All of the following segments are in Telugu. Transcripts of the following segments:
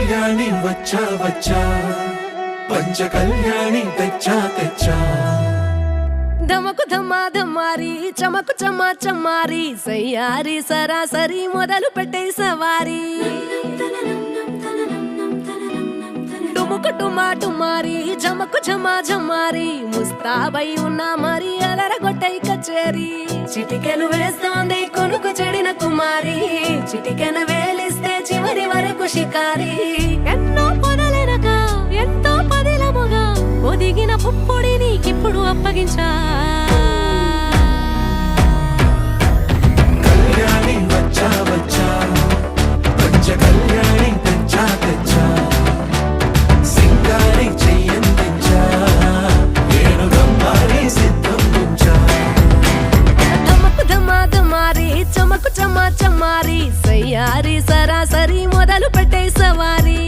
కళ్యాణి వచ్చా వచ్చా పంచ కళ్యాణి తెచ్చా తెచ్చా ధమకు ధమ్మా ధమ్మారి చమకు చమ్మా చమ్మారి సయ్యారి సరాసరి మొదలు పెట్టే సవారి డుముకు డుమా డుమారి జమకు జమా జమ్మారి ముస్తాబై ఉన్నా మరి అలరగొట్టై కచేరి చిటికెను వేస్తోంది కొనుకు చెడిన కుమారి చిటికెను వేలిస్తే చివరి వరకు షికారి ఎన్నో పొదలెనగా ఎంతో పదిలముగా ఒదిగిన పుప్పొడి నీకిప్పుడు అప్పగించా కళ్యాణి వచ్చా వచ్చా పంచ కళ్యాణి తెచ్చా తెచ్చా సింగారి చెయ్యందించా నేను గమ్మారి సిద్ధం ఉంచా ధమకు ధమా ధమారి చమకు చమా చమ్మారి సయ్యారి సరాసరి మొదలు పెట్టే సవారి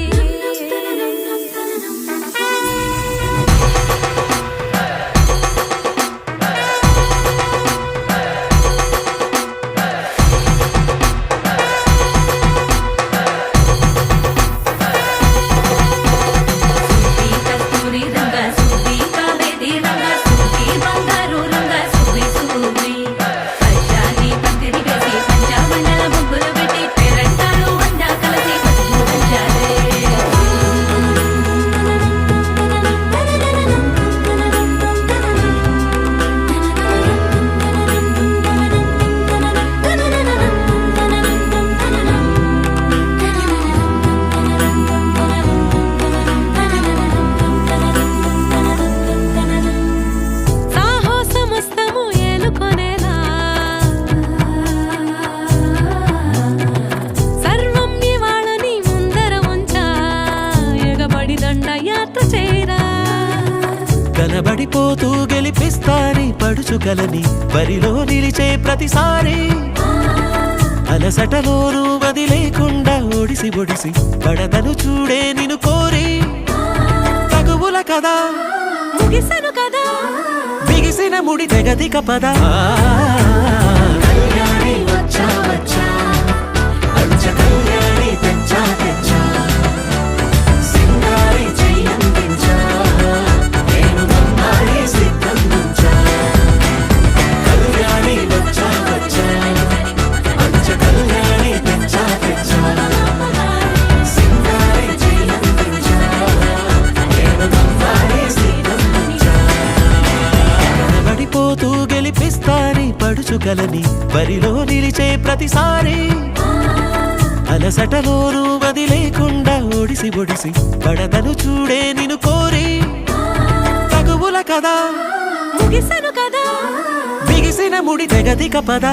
కనబడిపోతూ గెలిపిస్తాని పడుచుకలని బరిలో నిలిచే ప్రతిసారి అలసటలోనూ వదిలేకుండా ఒడిసి ఒడిసి పడతను చూడే నిన్ను కోరి తగువుల కదా ముగిసను కదా బిగిసిన ముడి తెగదిక పద కళ్యాణి వచ్చా వచ్చా పంచ కళ్యాణి తెచ్చా తెచ్చా సింగారి చెయ్యందించా నేను గమ్మారి సిద్ధం ఉంచా కళ్యాణి వచ్చా వచ్చా పంచ కళ్యాణి తెచ్చా తెచ్చా సింగారి చెయ్యందించా నేను గమ్మారి సిద్ధం ఉంచా కనబడిపోతూ గెలిపిస్తాని పడుచుకలని బరిలో నిలిచే ప్రతిసారి అలసటలోనూ వదిలేకుండా ఒడిసి ఒడిసి పడతను చూడే నిన్ను కోరి తగువుల కదా ముగిసను కదా బిగిసిన ముడి తెగదిక పద